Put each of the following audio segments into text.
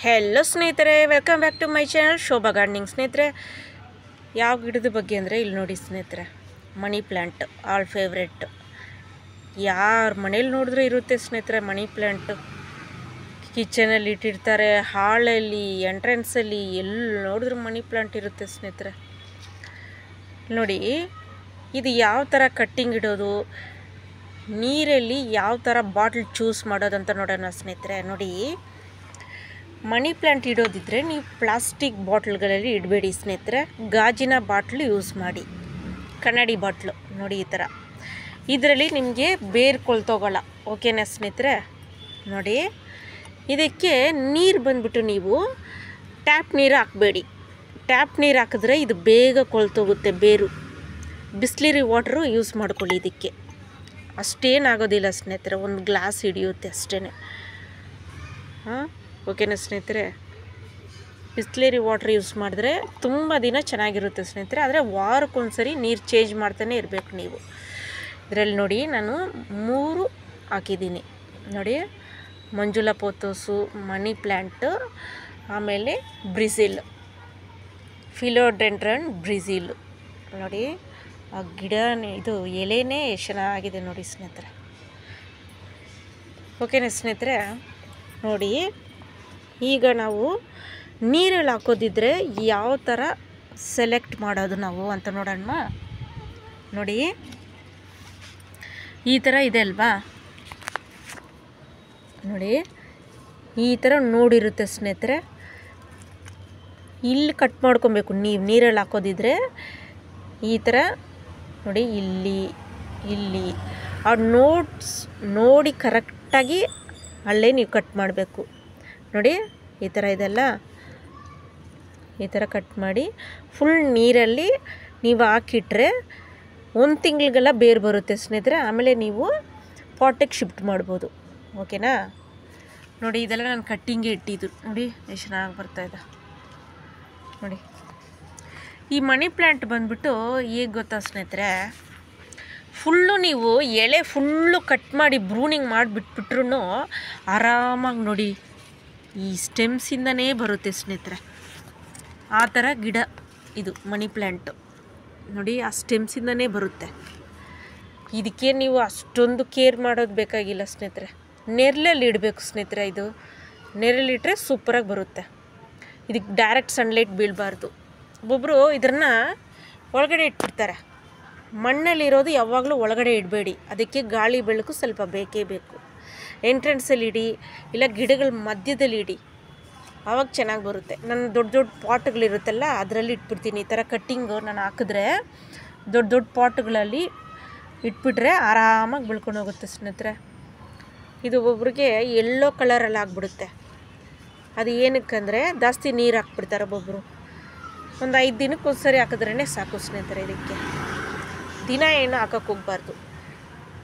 Hello ಸ್ನೇಹಿತರೆ, welcome back to my channel Shobha gardening. ಸ್ನೇಹಿತರೆ, ಯಾವ ಗಿಡದ ಬಗ್ಗೆ ಅಂದರೆ ಇಲ್ಲಿ ನೋಡಿ ಸ್ನೇಹಿತರೆ, ಮನಿ ಪ್ಲ್ಯಾಂಟ್ ಆಲ್ ಫೇವ್ರೆಟ್. ಯಾರ ಮನೇಲಿ ನೋಡಿದ್ರೆ ಇರುತ್ತೆ ಸ್ನೇಹಿತರೆ ಮನಿ ಪ್ಲ್ಯಾಂಟು. ಕಿಚನಲ್ಲಿ ಇಟ್ಟಿರ್ತಾರೆ, ಹಾಳಲ್ಲಿ, ಎಂಟ್ರೆನ್ಸಲ್ಲಿ, ಎಲ್ಲಿ ನೋಡಿದ್ರೂ ಮನಿ ಪ್ಲ್ಯಾಂಟ್ ಇರುತ್ತೆ ಸ್ನೇಹಿತರೆ. ನೋಡಿ, ಇದು ಯಾವ ಥರ ಕಟ್ಟಿಂಗ್ ಇಡೋದು, ನೀರಲ್ಲಿ ಯಾವ ಥರ ಬಾಟ್ಲ್ ಚೂಸ್ ಮಾಡೋದಂತ ನೋಡೋಣ ಸ್ನೇಹಿತರೆ. ನೋಡಿ, ಮನಿ ಪ್ಲ್ಯಾಂಟ್ ಇಡೋದಿದ್ದರೆ ನೀವು ಪ್ಲಾಸ್ಟಿಕ್ ಬಾಟ್ಲ್ಗಳಲ್ಲಿ ಇಡಬೇಡಿ ಸ್ನೇಹಿತರೆ. ಗಾಜಿನ ಬಾಟ್ಲು ಯೂಸ್ ಮಾಡಿ, ಕನ್ನಡಿ ಬಾಟ್ಲು. ನೋಡಿ ಈ ಥರ, ಇದರಲ್ಲಿ ನಿಮಗೆ ಬೇರು ಕೊಳ್ತೋಗೋಲ್ಲ. ಓಕೆನಾ ಸ್ನೇಹಿತರೆ? ನೋಡಿ, ಇದಕ್ಕೆ ನೀರು ಬಂದುಬಿಟ್ಟು ನೀವು ಟ್ಯಾಪ್ ನೀರು ಹಾಕಬೇಡಿ. ಟ್ಯಾಪ್ ನೀರು ಹಾಕಿದ್ರೆ ಇದು ಬೇಗ ಕೊಳ್ತೋಗುತ್ತೆ ಬೇರು. ಬಿಸ್ಲರಿ ವಾಟ್ರು ಯೂಸ್ ಮಾಡ್ಕೊಳ್ಳಿ. ಇದಕ್ಕೆ ಅಷ್ಟೇನಾಗೋದಿಲ್ಲ ಸ್ನೇಹಿತರೆ, ಒಂದು ಗ್ಲಾಸ್ ಹಿಡಿಯುತ್ತೆ ಅಷ್ಟೇ. ಹಾಂ, ಓಕೆನಾ ಸ್ನೇಹಿತರೆ? ಬಿಸ್ಲರಿ ವಾಟ್ರ್ ಯೂಸ್ ಮಾಡಿದ್ರೆ ತುಂಬ ದಿನ ಚೆನ್ನಾಗಿರುತ್ತೆ ಸ್ನೇಹಿತರೆ. ಆದರೆ ವಾರಕ್ಕೊಂದ್ಸರಿ ನೀರು ಚೇಂಜ್ ಮಾಡ್ತಾನೆ ಇರಬೇಕು ನೀವು. ಇದರಲ್ಲಿ ನೋಡಿ, ನಾನು 3 ಹಾಕಿದ್ದೀನಿ. ನೋಡಿ, ಮಂಜುಳಾ ಪೋಥೋಸು, ಮನಿ ಪ್ಲ್ಯಾಂಟು, ಆಮೇಲೆ ಬ್ರಿಜಿಲ್, ಫಿಲೋಡೆಂಡ್ರನ್ ಬ್ರಿಜಿಲ್. ನೋಡಿ, ಆ ಗಿಡ ಇದು ಎಲೆನೇ ಚೆನ್ನಾಗಿದೆ ನೋಡಿ ಸ್ನೇಹಿತರೆ. ಓಕೆನಾ ಸ್ನೇಹಿತರೆ? ನೋಡಿ, ಈಗ ನಾವು ನೀರಲ್ಲಿ ಹಾಕೋದಿದ್ರೆ ಯಾವ ಥರ ಸೆಲೆಕ್ಟ್ ಮಾಡೋದು ನಾವು ಅಂತ ನೋಡೋಣ. ನೋಡಿ, ಈ ಥರ ಇದೆ ಅಲ್ವಾ? ನೋಡಿ, ಈ ಥರ ನೋಡಿರುತ್ತೆ ಸ್ನೇಹಿತರೆ. ಇಲ್ಲಿ ಕಟ್ ಮಾಡ್ಕೊಬೇಕು. ನೀವು ನೀರಲ್ಲಿ ಹಾಕೋದಿದ್ರೆ ಈ ಥರ ನೋಡಿ, ಇಲ್ಲಿ ಆ ನೋಡಿ ಕರೆಕ್ಟಾಗಿ ಅಲ್ಲೇ ನೀವು ಕಟ್ ಮಾಡಬೇಕು. ನೋಡಿ, ಈ ಥರ ಇದೆಲ್ಲ, ಈ ಥರ ಕಟ್ ಮಾಡಿ ಫುಲ್ ನೀರಲ್ಲಿ ನೀವು ಹಾಕಿಟ್ರೆ 1 ತಿಂಗಳಿಗೆಲ್ಲ ಬೇರು ಬರುತ್ತೆ ಸ್ನೇಹಿತರೆ. ಆಮೇಲೆ ನೀವು ಪಾಟಿಗೆ ಶಿಫ್ಟ್ ಮಾಡ್ಬೋದು. ಓಕೆನಾ? ನೋಡಿ, ಇದೆಲ್ಲ ನಾನು ಕಟ್ಟಿಂಗೇ ಇಟ್ಟಿದ್ದು. ನೋಡಿ ಎಷ್ಟು ಚೆನ್ನಾಗಿ ಬರ್ತಾಯಿದೆ. ನೋಡಿ, ಈ ಮನಿ ಪ್ಲ್ಯಾಂಟ್ ಬಂದ್ಬಿಟ್ಟು ಹೇಗೆ ಗೊತ್ತಾ ಸ್ನೇಹಿತರೆ, ಫುಲ್ಲು ನೀವು ಎಲೆ ಫುಲ್ಲು ಕಟ್ ಮಾಡಿ ಬ್ರೂನಿಂಗ್ ಮಾಡಿಬಿಟ್ಬಿಟ್ರು ಆರಾಮಾಗಿ ನೋಡಿ ಈ ಸ್ಟೆಮ್ಸಿಂದನೇ ಬರುತ್ತೆ ಸ್ನೇಹಿತರೆ. ಆ ಥರ ಗಿಡ ಇದು ಮನಿ ಪ್ಲ್ಯಾಂಟು. ನೋಡಿ, ಆ ಸ್ಟೆಮ್ಸಿಂದನೇ ಬರುತ್ತೆ. ಇದಕ್ಕೆ ನೀವು ಅಷ್ಟೊಂದು ಕೇರ್ ಮಾಡೋದು ಬೇಕಾಗಿಲ್ಲ ಸ್ನೇಹಿತರೆ. ನೆರಳಲ್ಲಿ ಇಡಬೇಕು ಸ್ನೇಹಿತರೆ. ಇದು ನೆರಳಿಟ್ರೆ ಸೂಪರಾಗಿ ಬರುತ್ತೆ. ಇದಕ್ಕೆ ಡೈರೆಕ್ಟ್ ಸನ್ಲೈಟ್ ಬೀಳಬಾರ್ದು. ಒಬ್ಬೊಬ್ಬರು ಇದನ್ನು ಒಳಗಡೆ ಇಟ್ಬಿಡ್ತಾರೆ. ಮಣ್ಣಲ್ಲಿರೋದು ಯಾವಾಗಲೂ ಒಳಗಡೆ ಇಡಬೇಡಿ. ಅದಕ್ಕೆ ಗಾಳಿ ಬೆಳಕು ಸ್ವಲ್ಪ ಬೇಕೇ ಬೇಕು. ಎಂಟ್ರೆನ್ಸಲ್ಲಿ ಇಡಿ, ಇಲ್ಲ ಗಿಡಗಳ ಮಧ್ಯದಲ್ಲಿ ಇಡಿ, ಆವಾಗ ಚೆನ್ನಾಗಿ ಬರುತ್ತೆ. ನನ್ನ ದೊಡ್ಡ ಪಾಟ್ಗಳಿರುತ್ತಲ್ಲ ಅದರಲ್ಲಿ ಇಟ್ಬಿಡ್ತೀನಿ. ಈ ಥರ ಕಟ್ಟಿಂಗು ನಾನು ಹಾಕಿದ್ರೆ ದೊಡ್ಡ ಪಾಟ್ಗಳಲ್ಲಿ ಇಟ್ಬಿಟ್ರೆ ಆರಾಮಾಗಿ ಬೆಳ್ಕೊಂಡು ಹೋಗುತ್ತೆ ಸ್ನೇಹಿತರೆ. ಇದು ಒಬ್ಬೊಬ್ರಿಗೆ ಯೆಲ್ಲೋ ಕಲರಲ್ಲಿ ಆಗಿಬಿಡುತ್ತೆ. ಅದು ಏನಕ್ಕಂದರೆ ಜಾಸ್ತಿ ನೀರು ಹಾಕ್ಬಿಡ್ತಾರೆ ಒಬ್ಬೊಬ್ಬರು. ಒಂದು 5 ದಿನಕ್ಕೆ ಒಂದ್ಸರಿ ಹಾಕಿದ್ರೇ ಸಾಕು ಸ್ನೇಹಿತರೆ. ಇದಕ್ಕೆ ದಿನ ಏನು ಹಾಕೋಕ್ಕೆ ಹೋಗ್ಬಾರ್ದು.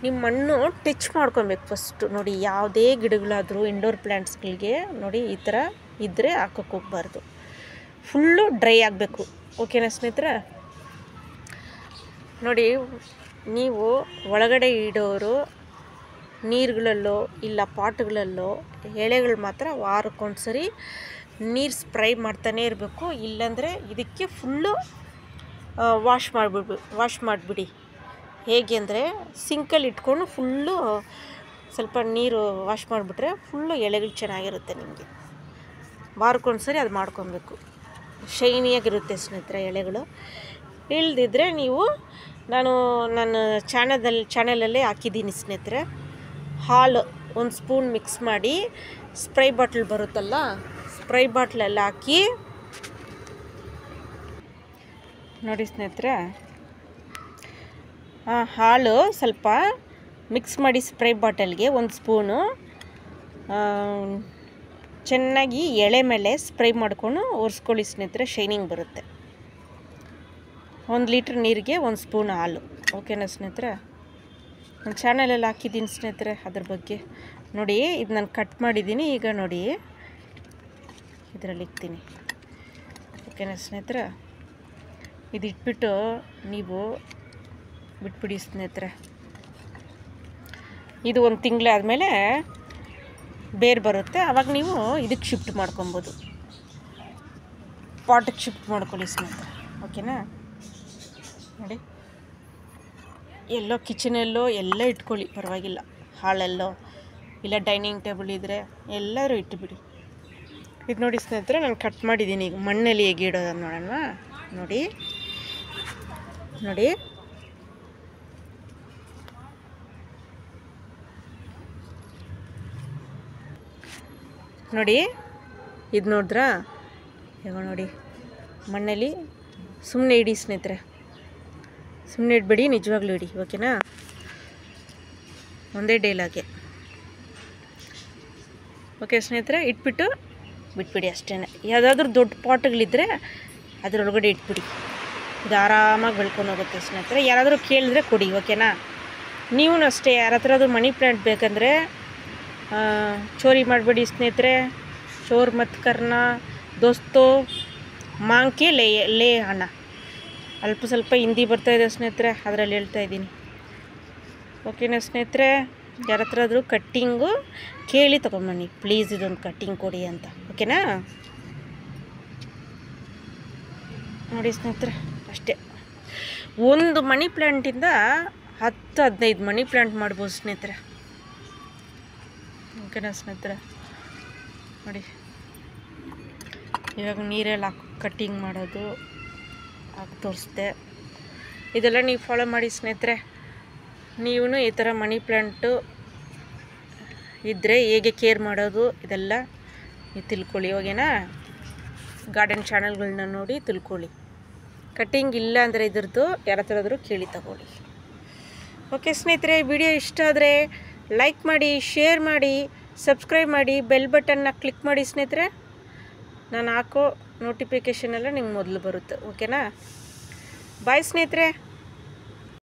ನಿಮ್ಮ ಮಣ್ಣು ಟಚ್ ಮಾಡ್ಕೊಬೇಕು ಫಸ್ಟು. ನೋಡಿ, ಯಾವುದೇ ಗಿಡಗಳಾದರೂ ಇಂಡೋರ್ ಪ್ಲ್ಯಾಂಟ್ಸ್ಗಳಿಗೆ ನೋಡಿ ಈ ಥರ ಇದ್ದರೆ ಹಾಕೋಕ್ಕೆ ಹೋಗ್ಬಾರ್ದು. ಫುಲ್ಲು ಡ್ರೈ ಆಗಬೇಕು. ಓಕೆನಾ ಸ್ನೇಹಿತರೆ? ನೋಡಿ, ನೀವು ಒಳಗಡೆ ಇಡೋರು ನೀರುಗಳಲ್ಲೋ ಇಲ್ಲ ಪಾಟ್ಗಳಲ್ಲೋ ಎಳೆಗಳು ಮಾತ್ರ ವಾರಕ್ಕೊಂದ್ಸರಿ ನೀರು ಸ್ಪ್ರೈ ಮಾಡ್ತಾನೇ ಇರಬೇಕು. ಇಲ್ಲಾಂದರೆ ಇದಕ್ಕೆ ಫುಲ್ಲು ವಾಶ್ ಮಾಡಿಬಿಡಿ. ಹೇಗೆ ಅಂದರೆ ಸಿಂಕಲ್ಲಿ ಇಟ್ಕೊಂಡು ಫುಲ್ಲು ಸ್ವಲ್ಪ ನೀರು ವಾಶ್ ಮಾಡಿಬಿಟ್ರೆ ಫುಲ್ಲು ಎಲೆಗಳು ಚೆನ್ನಾಗಿರುತ್ತೆ. ನಿಮಗೆ ವಾರಕ್ಕೊಂದ್ಸರಿ ಅದು ಮಾಡ್ಕೊಬೇಕು. ಶೈನಿಯಾಗಿರುತ್ತೆ ಸ್ನೇಹಿತರೆ ಎಲೆಗಳು. ಇಲ್ದಿದ್ರೆ ನೀವು ನನ್ನ ಚಾನಲಲ್ಲೇ ಹಾಕಿದ್ದೀನಿ ಸ್ನೇಹಿತರೆ. ಹಾಲು 1 ಸ್ಪೂನ್ ಮಿಕ್ಸ್ ಮಾಡಿ ಸ್ಪ್ರೈ ಬಾಟ್ಲ್ ಬರುತ್ತಲ್ಲ, ಸ್ಪ್ರೈ ಬಾಟ್ಲೆಲ್ಲ ಹಾಕಿ ನೋಡಿ ಸ್ನೇಹಿತರೆ. ಹಾಲು ಸ್ವಲ್ಪ ಮಿಕ್ಸ್ ಮಾಡಿ ಸ್ಪ್ರೈ ಬಾಟಲ್ಗೆ 1 ಸ್ಪೂನು ಚೆನ್ನಾಗಿ ಎಳೆ ಮೇಲೆ ಸ್ಪ್ರೈ ಮಾಡ್ಕೊಂಡು ಒರೆಸ್ಕೊಳ್ಳಿ ಸ್ನೇಹಿತರೆ. ಶೈನಿಂಗ್ ಬರುತ್ತೆ. 1 ಲೀಟ್ರ್ ನೀರಿಗೆ 1 ಸ್ಪೂನ್ ಹಾಲು. ಓಕೆನಾ ಸ್ನೇಹಿತರೆ? ನನ್ನ ಚಾನಲಲ್ಲಿ ಹಾಕಿದ್ದೀನಿ ಸ್ನೇಹಿತರೆ ಅದ್ರ ಬಗ್ಗೆ. ನೋಡಿ, ಇದು ನಾನು ಕಟ್ ಮಾಡಿದ್ದೀನಿ. ಈಗ ನೋಡಿ, ಇದರಲ್ಲಿ ಇಕ್ತೀನಿ. ಓಕೆನಾ ಸ್ನೇಹಿತರೆ? ಇದು ಇಟ್ಬಿಟ್ಟು ನೀವು ಬಿಟ್ಬಿಡಿ ಸ್ನೇಹಿತರೆ. ಇದು 1 ತಿಂಗಳಾದಮೇಲೆ ಬೇರೆ ಬರುತ್ತೆ, ಆವಾಗ ನೀವು ಇದಕ್ಕೆ ಶಿಫ್ಟ್ ಮಾಡ್ಕೊಬೋದು, ಪಾಟಿಗೆ ಶಿಫ್ಟ್ ಮಾಡ್ಕೊಳ್ಳಿ ಸ್ನೇಹಿತರೆ. ಓಕೆನಾ? ನೋಡಿ, ಎಲ್ಲೋ ಕಿಚನಲ್ಲೋ ಎಲ್ಲ ಇಟ್ಕೊಳ್ಳಿ, ಪರವಾಗಿಲ್ಲ. ಹಾಳಲ್ಲೋ ಇಲ್ಲ ಡೈನಿಂಗ್ ಟೇಬಲ್ ಇದ್ದರೆ ಎಲ್ಲರೂ ಇಟ್ಟುಬಿಡಿ. ಇದು ನೋಡಿ ಸ್ನೇಹಿತರೆ, ನಾನು ಕಟ್ ಮಾಡಿದ್ದೀನಿ. ಈಗ ಮಣ್ಣಲ್ಲಿ ಹೇಗೆ ಇಡೋದನ್ನು ನೋಡೋಣ. ನೋಡಿ ನೋಡಿ ನೋಡಿ, ಇದು ನೋಡಿದ್ರಾ? ಈಗ ನೋಡಿ, ಮಣ್ಣಲ್ಲಿ ಸುಮ್ಮನೆ ಇಡಿ ಸ್ನೇಹಿತರೆ, ಸುಮ್ಮನೆ ಇಡಬೇಡಿ, ನಿಜವಾಗ್ಲೂ ಇಡಿ. ಓಕೆನಾ? ಒಂದೇ ಡೇಲಾಗೆ. ಓಕೆ ಸ್ನೇಹಿತರೆ, ಇಟ್ಬಿಟ್ಟು ಬಿಟ್ಬಿಡಿ ಅಷ್ಟೇ. ಯಾವುದಾದ್ರೂ ದೊಡ್ಡ ಪಾಟ್ಗಳಿದ್ದರೆ ಅದರೊಳಗಡೆ ಇಟ್ಬಿಡಿ, ಇದು ಆರಾಮಾಗಿ ಬೆಳ್ಕೊಂಡು ಹೋಗುತ್ತೆ ಸ್ನೇಹಿತರೆ. ಯಾರಾದರೂ ಕೇಳಿದ್ರೆ ಕೊಡಿ. ಓಕೆನಾ? ನೀವು ಅಷ್ಟೇ, ಯಾರ ಹತ್ರ ಆದರೂ ಮನಿ ಪ್ಲ್ಯಾಂಟ್ ಬೇಕಂದರೆ ಚೋರಿ ಮಾಡಬೇಡಿ ಸ್ನೇಹಿತರೆ. ಚೋರ್ ಮತ್ ಕರ್ನ ದೋಸ್ತೋ ಮಾಂಕೆ ಲೇ ಹಣ. ಅಲ್ಪ ಸ್ವಲ್ಪ ಹಿಂದಿ ಬರ್ತಾಯಿದೆ ಸ್ನೇಹಿತರೆ, ಅದರಲ್ಲಿ ಹೇಳ್ತಾ ಇದ್ದೀನಿ. ಓಕೆನಾ ಸ್ನೇಹಿತರೆ? ಯಾರ ಹತ್ರ ಆದರೂ ಕಟ್ಟಿಂಗು ಕೇಳಿ ತೊಗೊಂಬನ್ನಿ, ಪ್ಲೀಸ್ ಇದೊಂದು ಕಟ್ಟಿಂಗ್ ಕೊಡಿ ಅಂತ. ಓಕೆನಾ? ನೋಡಿ ಸ್ನೇಹಿತರೆ, ಅಷ್ಟೇ. ಒಂದು ಮನಿ ಪ್ಲ್ಯಾಂಟಿಂದ 10-15 ಮನಿ ಪ್ಲ್ಯಾಂಟ್ ಮಾಡ್ಬೋದು ಸ್ನೇಹಿತರೆ. ಓಕೆನಾ ಸ್ನೇಹಿತರೆ? ನೋಡಿ, ಇವಾಗ ನೀರೆಲ್ಲ ಕಟ್ಟಿಂಗ್ ಮಾಡೋದು ಹಾಕಿ ತೋರಿಸ್ದೆ. ಇದೆಲ್ಲ ನೀವು ಫಾಲೋ ಮಾಡಿ ಸ್ನೇಹಿತರೆ. ನೀವು ಈ ಥರ ಮನಿ ಪ್ಲ್ಯಾಂಟು ಇದ್ದರೆ ಹೇಗೆ ಕೇರ್ ಮಾಡೋದು ಇದೆಲ್ಲ ನೀವು ತಿಳ್ಕೊಳ್ಳಿ. ಓಕೆನಾ? ಗಾರ್ಡನ್ ಚಾನಲ್ಗಳನ್ನ ನೋಡಿ ತಿಳ್ಕೊಳ್ಳಿ. ಕಟ್ಟಿಂಗ್ ಇಲ್ಲ ಅಂದರೆ ಇದ್ರದ್ದು ಯಾರ ಹತ್ರ ಆದರೂ ಕೇಳಿ ತಗೊಳ್ಳಿ. ಓಕೆ ಸ್ನೇಹಿತರೆ, ವಿಡಿಯೋ ಇಷ್ಟ ಆದರೆ ಲೈಕ್ ಮಾಡಿ, ಶೇರ್ ಮಾಡಿ, ಸಬ್ಸ್ಕ್ರೈಬ್ ಮಾಡಿ, ಬೆಲ್ ಬಟನ್ನ ಕ್ಲಿಕ್ ಮಾಡಿ ಸ್ನೇಹಿತರೆ. ನಾನು ಹಾಕೋ ನೋಟಿಫಿಕೇಷನ್ ಎಲ್ಲ ನಿಮ್ಗೆ ಮೊದಲು ಬರುತ್ತೆ. ಓಕೆನಾ? ಬಾಯ್ ಸ್ನೇಹಿತರೆ.